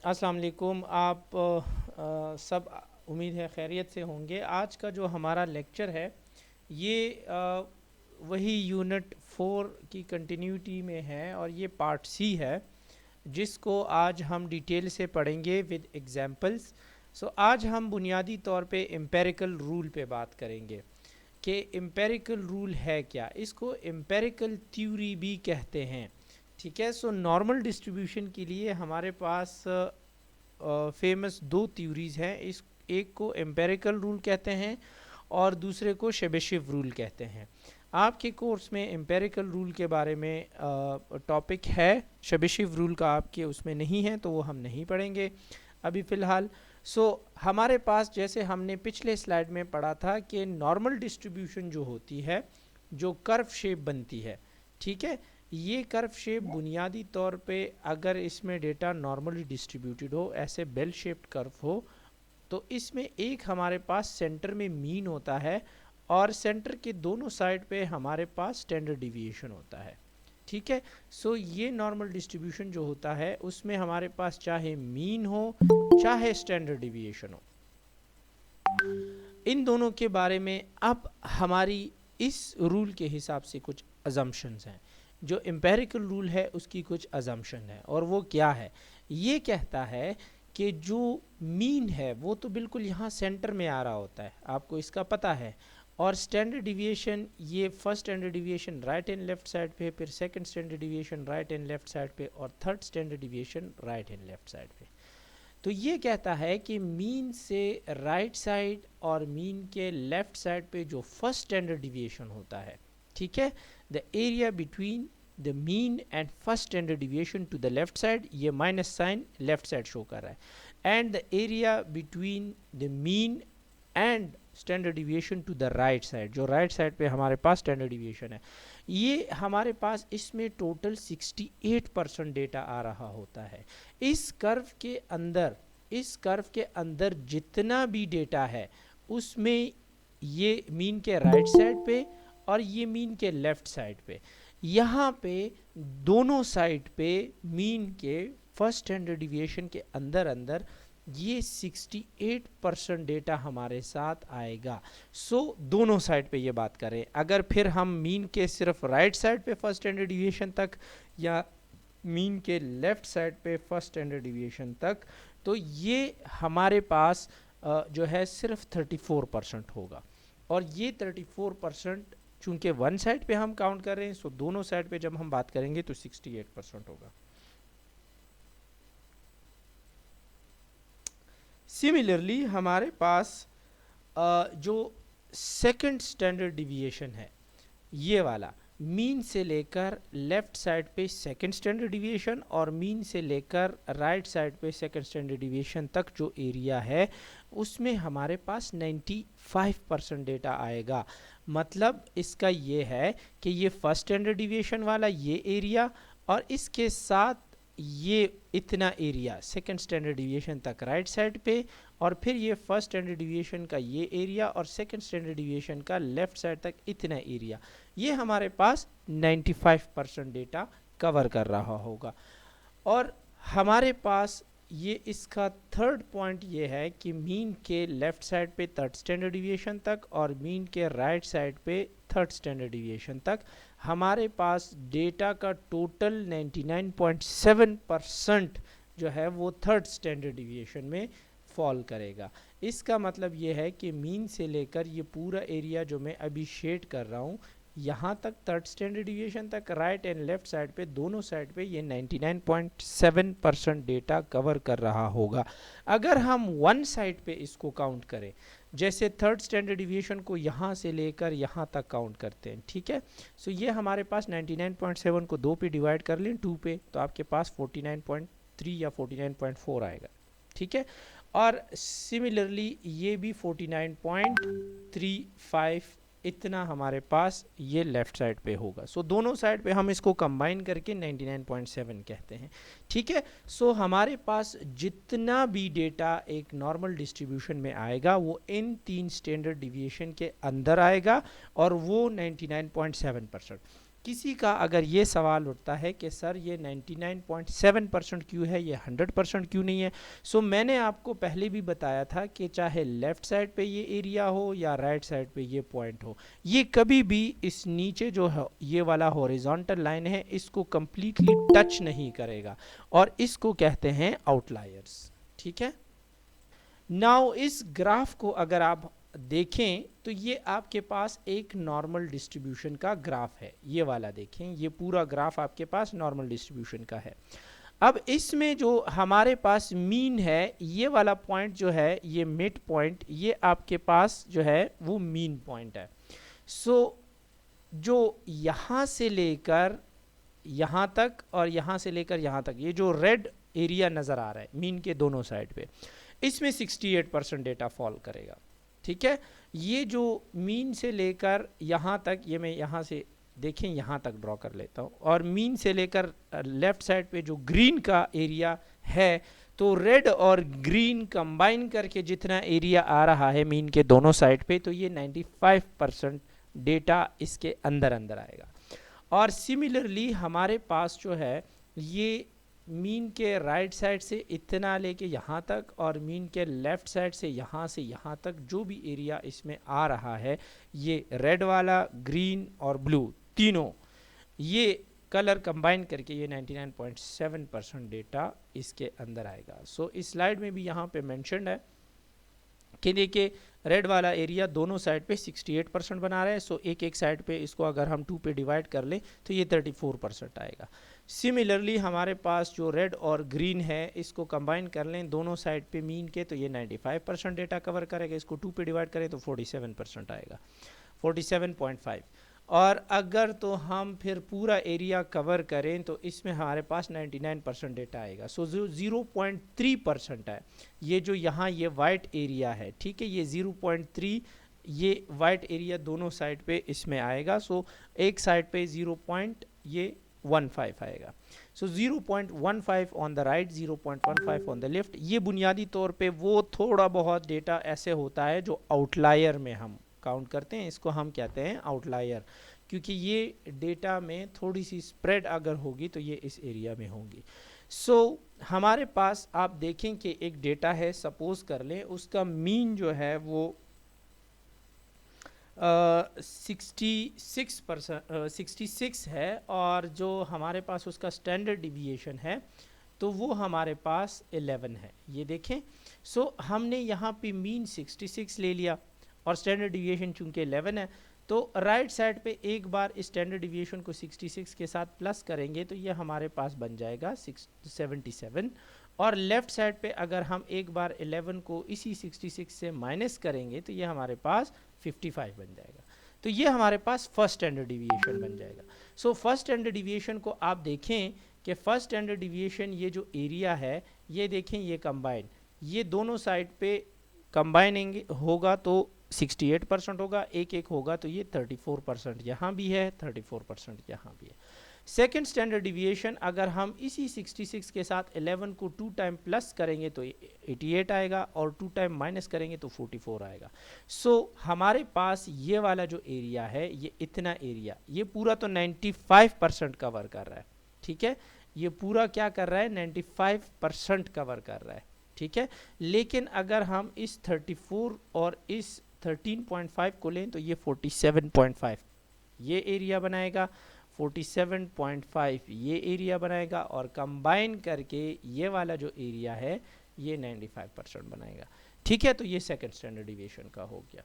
अस्सलाम वालेकुम। आप सब उम्मीद है खैरियत से होंगे। आज का जो हमारा लेक्चर है ये वही यूनिट 4 की कंटिन्यूटी में है और ये पार्ट सी है जिसको आज हम डिटेल से पढ़ेंगे विद एग्जांपल्स। सो आज हम बुनियादी तौर पे एम्पेरिकल रूल पे बात करेंगे कि एम्पेरिकल रूल है क्या। इसको एम्पेरिकल थ्योरी भी कहते हैं। ठीक है। सो नॉर्मल डिस्ट्रीब्यूशन के लिए हमारे पास फेमस दो थ्योरीज हैं। इस एक को एम्पेरिकल रूल कहते हैं और दूसरे को शेबेशेव रूल कहते हैं। आपके कोर्स में एम्पेरिकल रूल के बारे में टॉपिक है, शेबेशेव रूल का आपके उसमें नहीं है, तो वो हम नहीं पढ़ेंगे अभी फ़िलहाल। हमारे पास जैसे हमने पिछले स्लाइड में पढ़ा था कि नॉर्मल डिस्ट्रीब्यूशन जो होती है, जो कर्व शेप बनती है, ठीक है, ये कर्व शेप बुनियादी तौर पे अगर इसमें डेटा नॉर्मली डिस्ट्रीब्यूटेड हो, ऐसे बेल शेप्ड कर्व हो, तो इसमें एक हमारे पास सेंटर में मीन होता है और सेंटर के दोनों साइड पे हमारे पास स्टैंडर्ड डिविएशन होता है। ठीक है। ये नॉर्मल डिस्ट्रीब्यूशन जो होता है उसमें हमारे पास चाहे मीन हो चाहे स्टैंडर्ड डिविएशन हो, इन दोनों के बारे में अब हमारी इस रूल के हिसाब से कुछ अजम्पशंस हैं। जो एम्पेरिकल रूल है उसकी कुछ अजम्पशन है और वो क्या है, ये कहता है कि जो मीन है वो तो बिल्कुल यहाँ सेंटर में आ रहा होता है, आपको इसका पता है। और स्टैंडर्ड डिविएशन, ये first standard deviation right and left side पे, फिर second standard deviation right and left side पे और third standard deviation right and left side पे। तो ये कहता है कि मीन से राइट साइड और मीन के लेफ्ट साइड पे जो फर्स्ट स्टैंडर्ड डिविएशन होता है, ठीक है, the area between the mean and first standard deviation to the left side, ये minus sign left side show कर रहा है, and the area between the mean and standard deviation to the right side, जो right side पे हमारे पास standard deviation है, ये हमारे पास इसमें टोटल 68% डेटा आ रहा होता है। इस कर्व के अंदर जितना भी डेटा है उसमें ये मीन के राइट साइड पे और ये मीन के लेफ्ट साइड पे, यहाँ पे दोनों साइड पे मीन के फर्स्ट स्टैंडर्ड डिविएशन के अंदर अंदर ये 68% डेटा हमारे साथ आएगा। दोनों साइड पे ये बात करें, अगर फिर हम मीन के सिर्फ राइट साइड पे फर्स्ट स्टैंडर्ड डिविएशन तक या मीन के लेफ्ट साइड पे फर्स्ट स्टैंडर्ड डिविएशन तक, तो ये हमारे पास जो है सिर्फ 34% होगा। और ये 34% चूंकि वन साइड पे हम काउंट कर रहे हैं, दोनों साइड पे जब हम बात करेंगे तो 68% होगा। सिमिलरली हमारे पास जो सेकंड स्टैंडर्ड डिविएशन है, ये वाला मीन से लेकर लेफ्ट साइड पे सेकंड स्टैंडर्ड डिविएशन और मीन से लेकर राइट साइड पे सेकंड स्टैंडर्ड डिविएशन तक जो एरिया है उसमें हमारे पास 95% डेटा आएगा। मतलब इसका ये है कि ये फर्स्ट स्टैंडर्ड डिविएशन वाला ये एरिया और इसके साथ ये इतना एरिया सेकंड स्टैंडर्ड डिविएशन तक राइट साइड पे, और फिर ये फर्स्ट स्टैंडर्ड डिविएशन का ये एरिया और सेकंड स्टैंडर्ड डिविएशन का लेफ्ट साइड तक इतना एरिया, ये हमारे पास 95% डेटा कवर कर रहा होगा। और हमारे पास ये इसका थर्ड पॉइंट ये है कि मीन के लेफ्ट साइड पे थर्ड स्टैंडर्ड डिविएशन तक और मीन के राइट साइड पे थर्ड स्टैंडर्ड डिविएशन तक हमारे पास डेटा का टोटल 99.7% जो है वो थर्ड स्टैंडर्ड डिविएशन में फॉल करेगा। इसका मतलब ये है कि मीन से लेकर ये पूरा एरिया जो मैं अभी शेड कर रहा हूँ यहाँ तक थर्ड स्टैंडर्ड डिविएशन तक राइट एंड लेफ्ट साइड पे दोनों साइड पे ये 99.7% डेटा कवर कर रहा होगा। अगर हम वन साइड पे इसको काउंट करें, जैसे थर्ड स्टैंडर्ड डिविएशन को यहाँ से लेकर यहाँ तक काउंट करते हैं, ठीक है, ये हमारे पास 99.7 को 2 पे डिवाइड कर लें 2 पे, तो आपके पास 49.3 या 49.4 आएगा। ठीक है। और सिमिलरली ये भी 49.35 इतना हमारे पास ये लेफ्ट साइड पे होगा। दोनों साइड पे हम इसको कंबाइन करके 99.7 कहते हैं। ठीक है। हमारे पास जितना भी डेटा एक नॉर्मल डिस्ट्रीब्यूशन में आएगा वो इन 3 स्टैंडर्ड डिविएशन के अंदर आएगा और वो 99.7%। किसी का अगर ये सवाल उठता है कि सर ये 99.7% क्यों है, ये 100% क्यों नहीं है, सो मैंने आपको पहले भी बताया था कि चाहे लेफ़्ट साइड पे ये एरिया हो या राइट साइड पे ये पॉइंट हो, ये कभी भी इस नीचे जो है ये वाला हॉरिजॉन्टल लाइन है इसको कम्प्लीटली टच नहीं करेगा और इसको कहते हैं आउटलायर्स। ठीक है, नाउ इस ग्राफ को अगर आप देखें तो ये आपके पास एक नॉर्मल डिस्ट्रीब्यूशन का ग्राफ है, ये वाला देखें, ये पूरा ग्राफ आपके पास नॉर्मल डिस्ट्रीब्यूशन का है। अब इसमें जो हमारे पास मीन है, ये वाला पॉइंट जो है, ये मिड पॉइंट, ये आपके पास जो है वो मीन पॉइंट है। सो जो यहाँ से लेकर यहाँ तक और यहाँ से लेकर यहाँ तक, ये जो रेड एरिया नज़र आ रहा है मीन के दोनों साइड पे, इसमें 68% डेटा फॉल करेगा। ठीक है, ये जो मीन से लेकर यहाँ तक, ये मैं यहाँ से देखें यहाँ तक ड्रॉ कर लेता हूँ, और मीन से लेकर लेफ्ट साइड पे जो ग्रीन का एरिया है, तो रेड और ग्रीन कंबाइन करके जितना एरिया आ रहा है मीन के दोनों साइड पे, तो ये 95% डेटा इसके अंदर अंदर आएगा। और सिमिलरली हमारे पास जो है ये मीन के राइट साइड से इतना लेके यहाँ तक और मीन के लेफ़्ट साइड से यहाँ तक जो भी एरिया इसमें आ रहा है, ये रेड वाला, ग्रीन और ब्लू तीनों ये कलर कंबाइन करके ये 99.7% डेटा इसके अंदर आएगा। सो इस स्लाइड में भी यहाँ पे मेंशन्ड है कि देखिए रेड वाला एरिया दोनों साइड पे 68% बना रहा है। सो एक एक साइड पे इसको अगर हम 2 पे डिवाइड कर लें तो ये 34% आएगा। सिमिलरली हमारे पास जो रेड और ग्रीन है इसको कंबाइन कर लें दोनों साइड पे मीन के, तो ये 95% डेटा कवर करेगा। इसको 2 पे डिवाइड करें तो 47% आएगा, 47.5। और अगर तो हम फिर पूरा एरिया कवर करें तो इसमें हमारे पास 99% डेटा आएगा। सो जो 0.3% है, ये जो यहाँ ये वाइट एरिया है, ठीक है, ये 0.3 ये वाइट एरिया दोनों साइड पे इसमें आएगा। सो एक साइड पे 0.15 आएगा। सो 0.15 on the right, 0.15 on the left. ये बुनियादी तौर पे वो थोड़ा बहुत डेटा ऐसे होता है जो आउटलायर में हम काउंट करते हैं, इसको हम कहते हैं आउटलायर, क्योंकि ये डेटा में थोड़ी सी स्प्रेड अगर होगी तो ये इस एरिया में होंगी। सो हमारे पास आप देखें कि एक डेटा है, सपोज कर लें उसका मीन जो है वो 66 है और जो हमारे पास उसका स्टैंडर्ड डिविएशन है तो वो हमारे पास 11 है। ये देखें, सो हमने यहाँ पे मीन 66 ले लिया और स्टैंडर्ड डिविएशन चूंकि 11 है, तो राइट साइड पे एक बार स्टैंडर्ड डिविएशन को 66 के साथ प्लस करेंगे तो ये हमारे पास बन जाएगा 77। और लेफ़्ट साइड पे अगर हम एक बार 11 को इसी 66 से माइनस करेंगे तो ये हमारे पास 55 बन जाएगा। तो ये हमारे पास फर्स्ट स्टैंडर्ड डिविएशन बन जाएगा। सो फर्स्ट स्टैंडर्ड डिविएशन को आप देखें कि फर्स्ट स्टैंडर्ड डिविएशन ये जो एरिया है, ये देखें ये कंबाइन, ये दोनों साइड पे कंबाइनिंग होगा तो 68% होगा, एक एक होगा तो ये 34% यहाँ भी है, 34% यहाँ भी है। सेकेंड स्टैंडर्ड डिविएशन अगर हम इसी 66 के साथ 11 को 2 टाइम प्लस करेंगे तो 88 आएगा और 2 टाइम माइनस करेंगे तो 44 आएगा। सो हमारे पास ये वाला जो एरिया है, ये इतना एरिया, ये पूरा तो 95% कवर कर रहा है। ठीक है, ये पूरा क्या कर रहा है, 95% कवर कर रहा है। ठीक है, लेकिन अगर हम इस 34 और इस 13.5 को लें तो ये 47.5 ये एरिया बनाएगा, 47.5 ये एरिया बनाएगा और कंबाइन करके ये वाला जो एरिया है ये 95% बनाएगा। ठीक है, तो ये सेकंड स्टैंडर्ड डिविएशन का हो गया।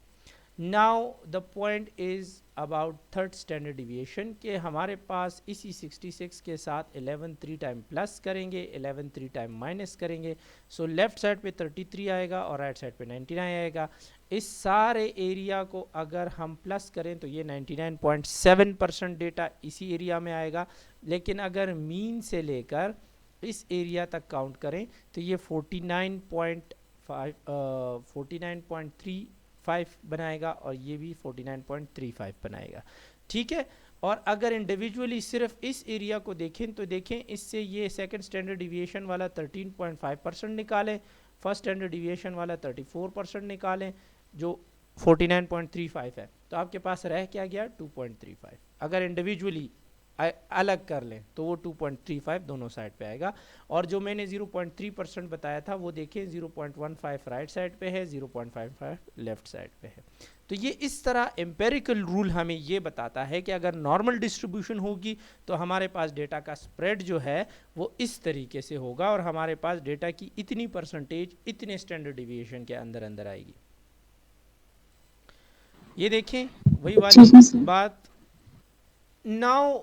Now the point is about third standard deviation के हमारे पास इसी 66 के साथ 11 3 टाइम प्लस करेंगे, 11 3 टाइम माइनस करेंगे। सो लेफ्ट साइड पे 33 आएगा और राइट साइड पे 99 आएगा। इस सारे एरिया को अगर हम प्लस करें तो ये 99.7% डेटा इसी एरिया में आएगा। लेकिन अगर मीन से लेकर इस एरिया तक काउंट करें तो ये 49.35 बनाएगा और ये भी 49.35 बनाएगा। ठीक है, और अगर इंडिविजुअली सिर्फ इस एरिया को देखें तो देखें इससे ये सेकंड स्टैंडर्ड डिविएशन वाला 13.5% निकालें, फर्स्ट स्टैंडर्ड डिविएशन वाला 34% निकालें जो 49.35 है, तो आपके पास रह क्या गया 2.35। अगर इंडिविजुअली अलग कर लें तो वो 2.35 दोनों साइड पे आएगा। और जो मैंने 0.3% बताया था वो देखिए 0.15 राइट साइड पे है, 0.55 लेफ्ट साइड पे है। तो ये इस तरह एम्पेरिकल रूल हमें ये बताता है कि अगर नॉर्मल डिस्ट्रीब्यूशन होगी तो हमारे पास डेटा का स्प्रेड जो है वो इस तरीके से होगा और हमारे पास डेटा की इतनी परसेंटेज इतने स्टैंडर्ड डिविएशन के अंदर अंदर आएगी। ये देखें वही वाली बात। नाउ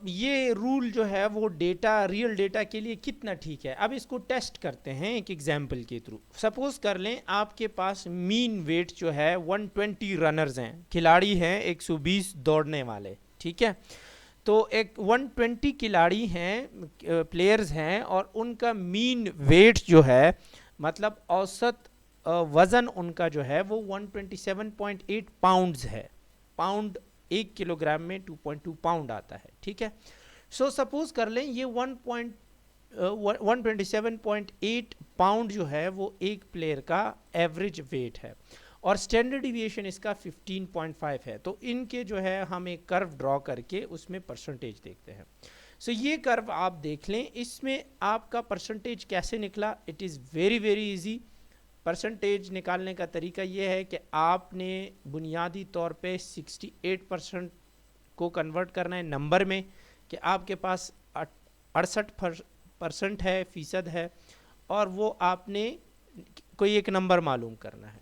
ये रूल जो है वो डेटा, रियल डेटा के लिए कितना ठीक है, अब इसको टेस्ट करते हैं एक एग्जाम्पल के थ्रू। सपोज कर लें आपके पास मीन वेट जो है 120 रनर्स हैं, खिलाड़ी हैं 120 दौड़ने वाले, ठीक है। तो एक 120 खिलाड़ी हैं, प्लेयर्स हैं, और उनका मीन वेट जो है मतलब औसत वज़न उनका जो है वो 127.8 पाउंड्स है। पाउंड 1 किलोग्राम में 2.2 पाउंड आता है, ठीक है। सो सपोज कर लें ये 127.8 पाउंड जो है वो एक प्लेयर का एवरेज वेट है और स्टैंडर्ड डिविएशन इसका 15.5 है। तो इनके जो है हम एक कर्व ड्रॉ करके उसमें परसेंटेज देखते हैं। सो ये कर्व आप देख लें, इसमें आपका परसेंटेज कैसे निकला। It is very very easy. Percentage निकालने का तरीका ये है कि आपने बुनियादी तौर पे 68% को कन्वर्ट करना है नंबर में, कि आपके पास 68% है, फीसद है, और वो आपने कोई एक नंबर मालूम करना है।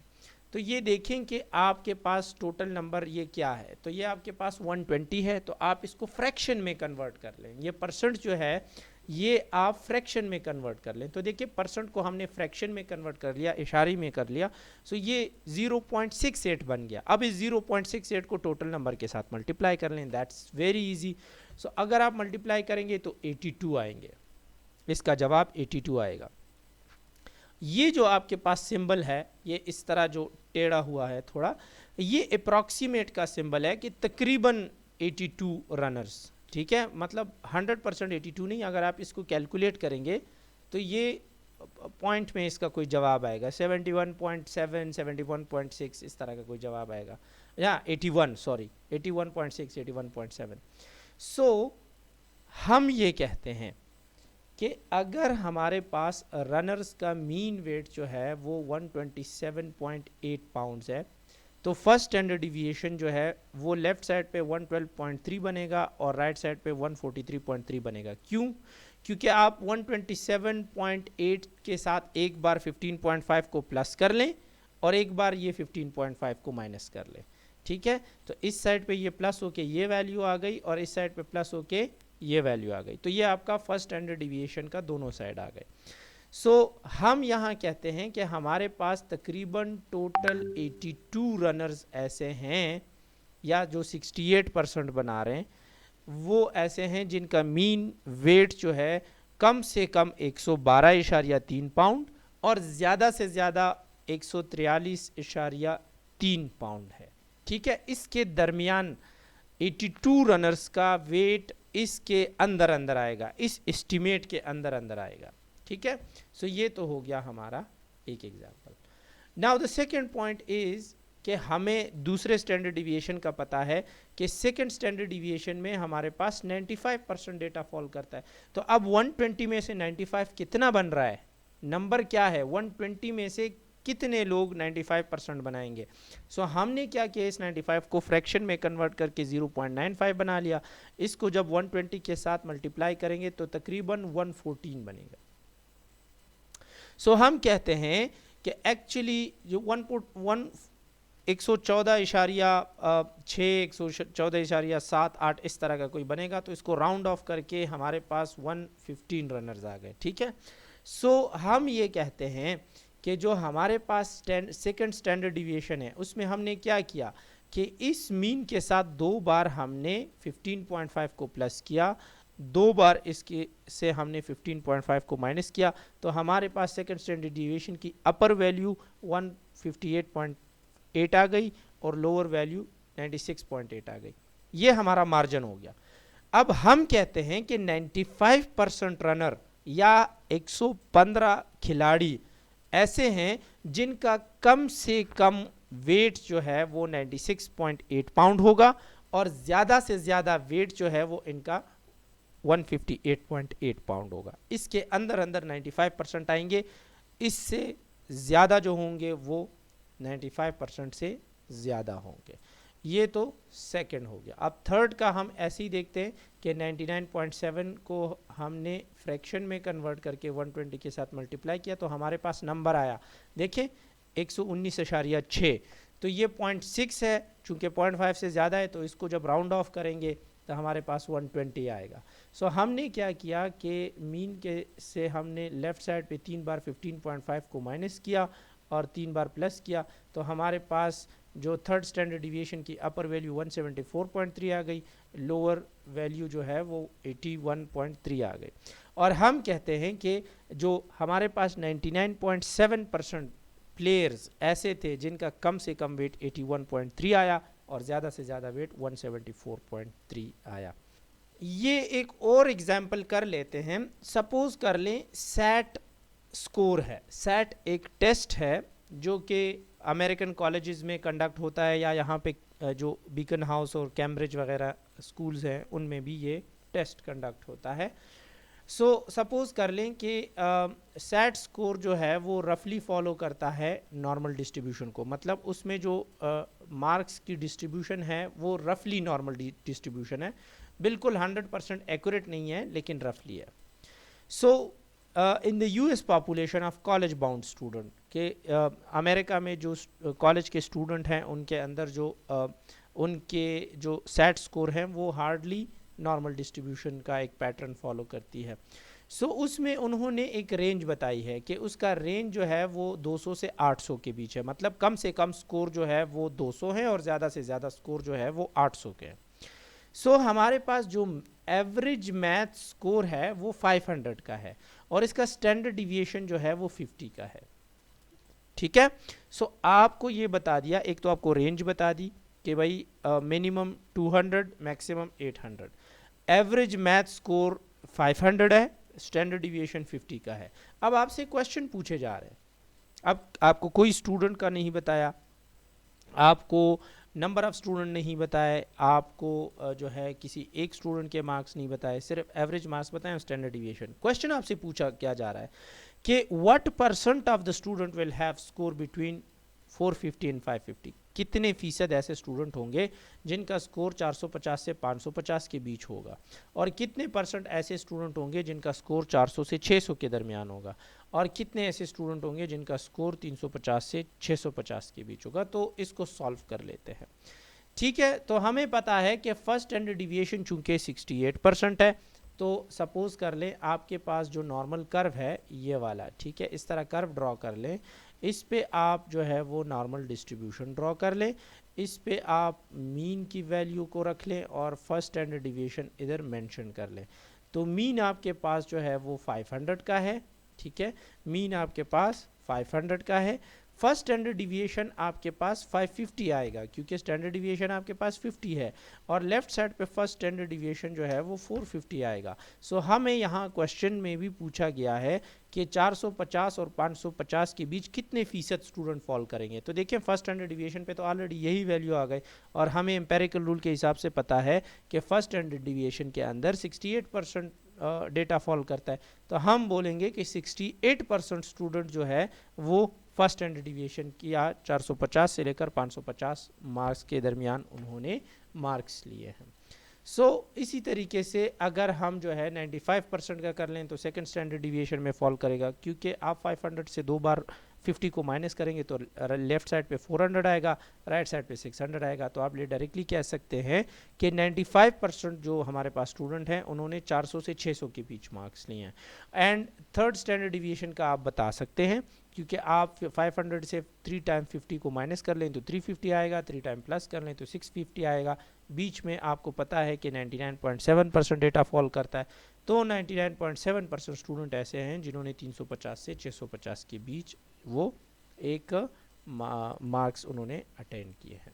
तो ये देखें कि आपके पास टोटल नंबर ये क्या है। तो ये आपके पास 120 है, तो आप इसको फ्रैक्शन में कन्वर्ट कर लें। ये परसेंट जो है ये आप फ्रैक्शन में कन्वर्ट कर लें। तो देखिए परसेंट को हमने फ्रैक्शन में कन्वर्ट कर लिया, इशारे में कर लिया। सो ये 0.68 बन गया। अब इस 0.68 को टोटल नंबर के साथ मल्टीप्लाई कर लें, दैट्स वेरी इजी। सो अगर आप मल्टीप्लाई करेंगे तो 82 आएंगे, इसका जवाब 82 आएगा। ये जो आपके पास सिंबल है ये इस तरह जो टेढ़ा हुआ है थोड़ा, ये अप्रॉक्सीमेट का सिंबल है कि तकरीबन 82 रनर्स, ठीक है। मतलब 100% 82 नहीं, अगर आप इसको कैलकुलेट करेंगे तो ये पॉइंट में इसका कोई जवाब आएगा 71.7, 71.6 इस तरह का कोई जवाब आएगा, या 81 सॉरी 81.6, 81.7। सो हम ये कहते हैं कि अगर हमारे पास रनर्स का मीन वेट जो है वो 127.8 पाउंड्स है तो फर्स्ट स्टैंडर्ड डिविएशन जो है वो लेफ्ट साइड पे 112.3 बनेगा और राइट साइड पे 143.3 बनेगा। क्यों? क्योंकि आप 127.8 के साथ एक बार 15.5 को प्लस कर लें और एक बार ये 15.5 को माइनस कर लें, ठीक है। तो इस साइड पे ये प्लस होके ये वैल्यू आ गई और इस साइड पे प्लस होके ये वैल्यू आ गई। तो ये आपका फर्स्ट स्टैंडर्ड डिविएशन का दोनों साइड आ गए। सो हम यहाँ कहते हैं कि हमारे पास तकरीबन टोटल 82 रनर्स ऐसे हैं, या जो 68% बना रहे हैं वो ऐसे हैं जिनका मीन वेट जो है कम से कम 112.3 पाउंड और ज़्यादा से ज़्यादा 143.3 पाउंड है, ठीक है। इसके दरमियान 82 रनर्स का वेट इसके अंदर अंदर आएगा, इस एस्टिमेट के अंदर अंदर आएगा, ठीक है। सो ये तो हो गया हमारा एक example. Now the second point is कि हमें दूसरे स्टैंडर्ड डिविएशन का पता है कि सेकेंड स्टैंडर्ड डिविएशन में हमारे पास 95% डेटा फॉल करता है। तो अब 120 में से 95 कितना बन रहा है, नंबर क्या है, 120 में से कितने लोग 95% बनाएंगे। सो हमने क्या किया, इस 95 को फ्रैक्शन में कन्वर्ट करके 0.95 बना लिया। इसको जब 120 के साथ मल्टीप्लाई करेंगे तो तकरीबन 114 बनेगा। सो हम कहते हैं कि एक्चुअली जो 114.6, 114.7, 8 इस तरह का कोई बनेगा, तो इसको राउंड ऑफ करके हमारे पास 115 रनर्स आ गए, ठीक है। सो हम ये कहते हैं कि जो हमारे पास सेकंड स्टैंडर्ड डिविएशन है उसमें हमने क्या किया कि इस मीन के साथ दो बार हमने 15.5 को प्लस किया, दो बार इसके से हमने 15.5 को माइनस किया, तो हमारे पास सेकंड स्टैंडर्ड डिविएशन की अपर वैल्यू 158.8 आ गई और लोअर वैल्यू 96.8 आ गई। ये हमारा मार्जिन हो गया। अब हम कहते हैं कि 95% रनर या 115 खिलाड़ी ऐसे हैं जिनका कम से कम वेट जो है वो 96.8 पाउंड होगा और ज़्यादा से ज़्यादा वेट जो है वो इनका 158.8 पाउंड होगा। इसके अंदर अंदर 95% आएंगे, इससे ज़्यादा जो होंगे वो 95% से ज़्यादा होंगे। ये तो सेकंड हो गया। अब थर्ड का हम ऐसे ही देखते हैं कि 99.7 को हमने फ्रैक्शन में कन्वर्ट करके 120 के साथ मल्टीप्लाई किया तो हमारे पास नंबर आया, देखें 119.6। तो ये 0.6 है, चूँकि 0.5 से ज़्यादा है तो इसको जब राउंड ऑफ करेंगे तो हमारे पास 120 आएगा। सो हमने क्या किया कि मीन के से हमने लेफ़्ट साइड पे 3 बार 15.5 को माइनस किया और 3 बार प्लस किया, तो हमारे पास जो थर्ड स्टैंडर्ड डिविएशन की अपर वैल्यू 174.3 आ गई, लोअर वैल्यू जो है वो 81.3 आ गई। और हम कहते हैं कि जो हमारे पास 99.7% प्लेयर्स ऐसे थे जिनका कम से कम वेट 81.3 आया और ज़्यादा से ज़्यादा वेट 174.3 आया। ये एक और एग्जाम्पल कर लेते हैं। सपोज कर लें सैट स्कोर है। सैट एक टेस्ट है जो कि अमेरिकन कॉलेजेस में कंडक्ट होता है, या यहाँ पे जो बीकन हाउस और कैम्ब्रिज वगैरह स्कूल्स हैं उनमें भी ये टेस्ट कंडक्ट होता है। सो सपोज कर लें कि सैट स्कोर जो है वो रफली फॉलो करता है नॉर्मल डिस्ट्रीब्यूशन को, मतलब उसमें जो मार्क्स की डिस्ट्रीब्यूशन है वो रफली नॉर्मल डिस्ट्रीब्यूशन है, बिल्कुल 100% एक्यूरेट नहीं है लेकिन रफली है। So in the US population of college bound student के अमेरिका में जो कॉलेज के स्टूडेंट हैं उनके अंदर जो उनके जो सैट स्कोर हैं वो हार्डली नॉर्मल डिस्ट्रीब्यूशन का एक पैटर्न फॉलो करती है। सो उसमें उन्होंने एक रेंज बताई है कि उसका रेंज जो है वो 200 से 800 के बीच है, मतलब कम से कम स्कोर जो है वो 200 है और ज़्यादा से ज़्यादा स्कोर जो है वो 800 के है। सो हमारे पास जो एवरेज मैथ स्कोर है वो 500 का है और इसका स्टैंडर्ड डिविएशन जो है वो 50 का है। ठीक है, सो आपको ये बता दिया, एक तो आपको रेंज बता दी कि भाई minimum 200 maximum 800, average math score 500 है, स्टैंडर्ड डिविएशन 50 का है। अब आपसे क्वेश्चन पूछे जा रहे हैं, अब आपको कोई स्टूडेंट का नहीं बताया, आपको नंबर ऑफ स्टूडेंट नहीं बताए, आपको जो है किसी एक स्टूडेंट के मार्क्स नहीं बताए, सिर्फ एवरेज मार्क्स बताएं, स्टैंडर्ड डिविएशन। क्वेश्चन आपसे पूछा क्या जा रहा है कि what percent of the student will have score between 450 and 550, कितने फीसद ऐसे स्टूडेंट होंगे जिनका स्कोर 450 से 550 के बीच होगा, और कितने परसेंट ऐसे स्टूडेंट होंगे जिनका स्कोर 400 से 600 के दरमियान होगा, और कितने ऐसे स्टूडेंट होंगे जिनका स्कोर 350 से 650 के बीच होगा। तो इसको सॉल्व कर लेते हैं। ठीक है, तो हमें पता है कि फर्स्ट स्टैंडर्ड डिविएशन चूंकि 68% है, तो सपोज कर लें आपके पास जो नॉर्मल कर्व है ये वाला, ठीक है, इस तरह कर्व ड्रॉ कर लें, इस पे आप जो है वो नॉर्मल डिस्ट्रीब्यूशन ड्रॉ कर लें, इस पे आप मीन की वैल्यू को रख लें और फर्स्ट स्टैंडर्ड डिविएशन इधर मेंशन कर लें। तो मीन आपके पास जो है वो 500 का है, ठीक है, मीन आपके पास 500 का है। फर्स्ट स्टैंडर्ड डिविएशन आपके पास 550 आएगा क्योंकि स्टैंडर्ड डिविएशन आपके पास 50 है, और लेफ्ट साइड पे फर्स्ट स्टैंडर्ड डिविएशन जो है वो 450 आएगा। सो हमें यहाँ क्वेश्चन में भी पूछा गया है कि 450 और 550 के बीच कितने फीसद स्टूडेंट फॉल करेंगे। तो देखिए फर्स्ट स्टैंडर्ड डिविएशन पे तो ऑलरेडी यही वैल्यू आ गई, और हमें एम्पेरिकल रूल के हिसाब से पता है कि फर्स्ट स्टैंडर्ड डिविएशन के अंदर 68% डेटा फॉल करता है। तो हम बोलेंगे कि 68% स्टूडेंट जो है वो फर्स्ट स्टैंडर्ड डिविएशन किया 450 से लेकर 550 मार्क्स के दरमियान उन्होंने मार्क्स लिए हैं। सो इसी तरीके से अगर हम जो है 95% का कर लें तो सेकंड स्टैंडर्ड डिविएशन में फॉल करेगा, क्योंकि आप 500 से 2 बार 50 को माइनस करेंगे तो लेफ्ट साइड पे 400 आएगा, राइट साइड पे 600 आएगा। तो आप डायरेक्टली कह सकते हैं कि 95% जो हमारे पास स्टूडेंट हैं उन्होंने 400 से 600 के बीच मार्क्स लिए हैं। एंड थर्ड स्टैंडर्ड डिविएशन का आप बता सकते हैं, क्योंकि आप 500 से 3 टाइम 50 को माइनस कर लें तो 350 आएगा, 3 टाइम प्लस कर लें तो 650 आएगा। बीच में आपको पता है कि 99.7% डेटा फॉल करता है, तो 99.7% स्टूडेंट ऐसे हैं जिन्होंने 350 से 650 के बीच वो एक मार्क्स उन्होंने अटेन किए हैं।